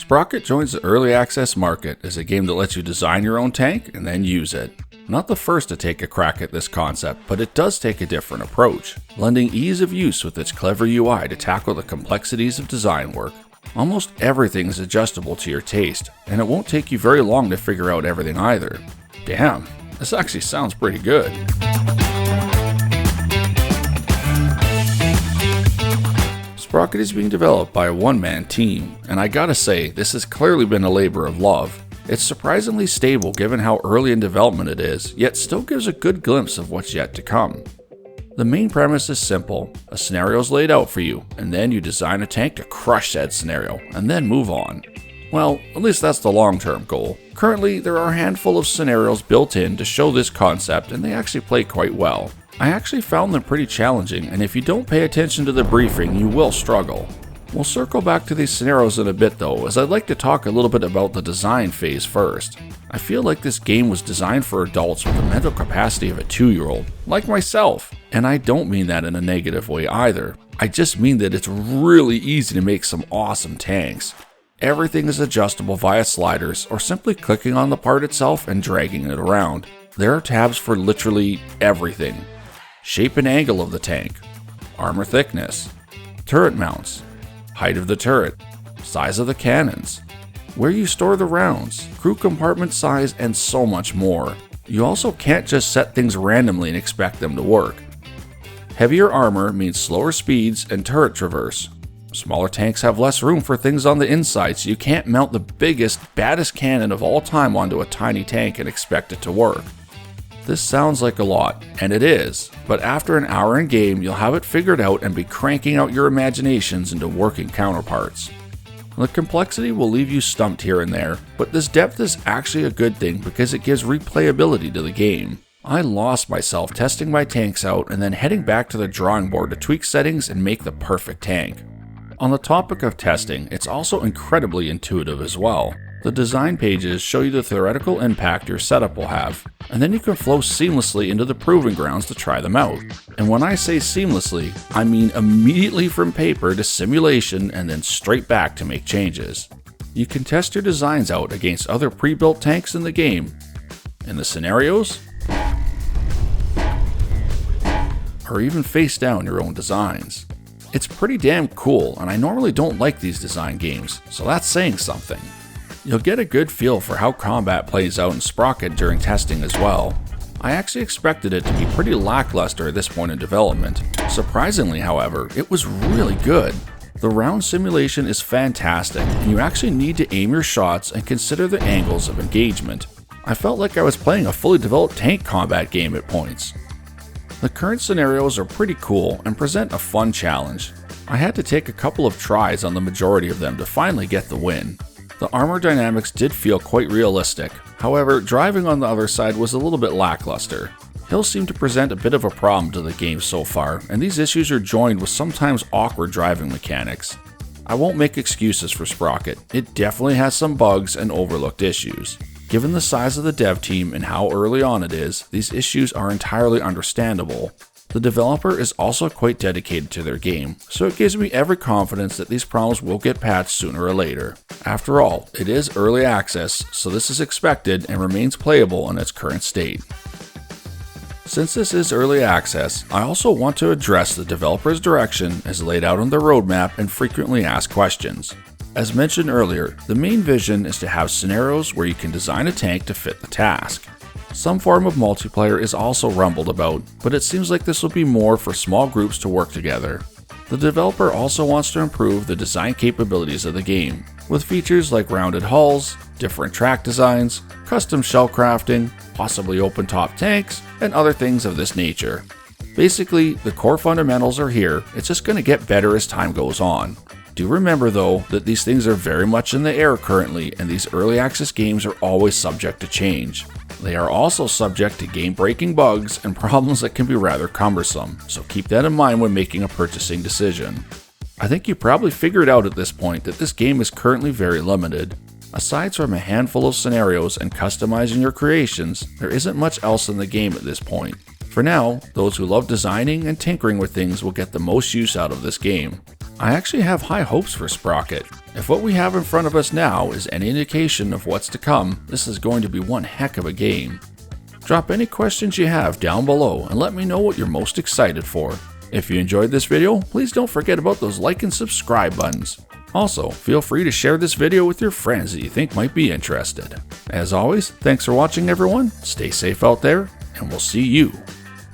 Sprocket joins the early access market as a game that lets you design your own tank and then use it. Not the first to take a crack at this concept, but it does take a different approach, lending ease of use with its clever UI to tackle the complexities of design work. Almost everything is adjustable to your taste, and it won't take you very long to figure out everything either. Damn, this actually sounds pretty good. Sprocket is being developed by a one-man team, and I gotta say, this has clearly been a labor of love. It's surprisingly stable given how early in development it is, yet still gives a good glimpse of what's yet to come. The main premise is simple. A scenario is laid out for you, and then you design a tank to crush said scenario, and then move on. Well, at least that's the long-term goal. Currently, there are a handful of scenarios built in to show this concept, and they actually play quite well. I actually found them pretty challenging, and if you don't pay attention to the briefing, you will struggle. We'll circle back to these scenarios in a bit though, as I'd like to talk a little bit about the design phase first. I feel like this game was designed for adults with the mental capacity of a 2-year-old, like myself. And I don't mean that in a negative way either. I just mean that it's really easy to make some awesome tanks. Everything is adjustable via sliders or simply clicking on the part itself and dragging it around. There are tabs for literally everything. Shape and angle of the tank, armor thickness, turret mounts, height of the turret, size of the cannons, where you store the rounds, crew compartment size, and so much more. You also can't just set things randomly and expect them to work. Heavier armor means slower speeds and turret traverse. Smaller tanks have less room for things on the inside, so you can't mount the biggest, baddest cannon of all time onto a tiny tank and expect it to work. This sounds like a lot, and it is, but after an hour in game, you'll have it figured out and be cranking out your imaginations into working counterparts. The complexity will leave you stumped here and there, but this depth is actually a good thing because it gives replayability to the game. I lost myself testing my tanks out and then heading back to the drawing board to tweak settings and make the perfect tank. On the topic of testing, it's also incredibly intuitive as well. The design pages show you the theoretical impact your setup will have, and then you can flow seamlessly into the proving grounds to try them out. And when I say seamlessly, I mean immediately from paper to simulation and then straight back to make changes. You can test your designs out against other pre-built tanks in the game, in the scenarios, or even face down your own designs. It's pretty damn cool, and I normally don't like these design games, so that's saying something. You'll get a good feel for how combat plays out in Sprocket during testing as well. I actually expected it to be pretty lackluster at this point in development. Surprisingly, however, it was really good. The round simulation is fantastic, and you actually need to aim your shots and consider the angles of engagement. I felt like I was playing a fully developed tank combat game at points. The current scenarios are pretty cool and present a fun challenge. I had to take a couple of tries on the majority of them to finally get the win. The armor dynamics did feel quite realistic, however, driving on the other side was a little bit lackluster. Hills seem to present a bit of a problem to the game so far, and these issues are joined with sometimes awkward driving mechanics. I won't make excuses for Sprocket, it definitely has some bugs and overlooked issues. Given the size of the dev team and how early on it is, these issues are entirely understandable. The developer is also quite dedicated to their game, so it gives me every confidence that these problems will get patched sooner or later. After all, it is early access, so this is expected and remains playable in its current state. Since this is early access, I also want to address the developer's direction as laid out on the roadmap and frequently asked questions. As mentioned earlier, the main vision is to have scenarios where you can design a tank to fit the task. Some form of multiplayer is also rumbled about, but it seems like this will be more for small groups to work together. The developer also wants to improve the design capabilities of the game, with features like rounded hulls, different track designs, custom shell crafting, possibly open top tanks, and other things of this nature. Basically, the core fundamentals are here, it's just going to get better as time goes on. Do remember though that these things are very much in the air currently, and these early access games are always subject to change. They are also subject to game-breaking bugs and problems that can be rather cumbersome, so keep that in mind when making a purchasing decision. I think you probably figured out at this point that this game is currently very limited. Aside from a handful of scenarios and customizing your creations, there isn't much else in the game at this point. For now, those who love designing and tinkering with things will get the most use out of this game. I actually have high hopes for Sprocket. If what we have in front of us now is any indication of what's to come, this is going to be one heck of a game. Drop any questions you have down below and let me know what you're most excited for. If you enjoyed this video, please don't forget about those like and subscribe buttons. Also, feel free to share this video with your friends that you think might be interested. As always, thanks for watching everyone, stay safe out there, and we'll see you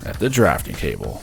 at the drafting table.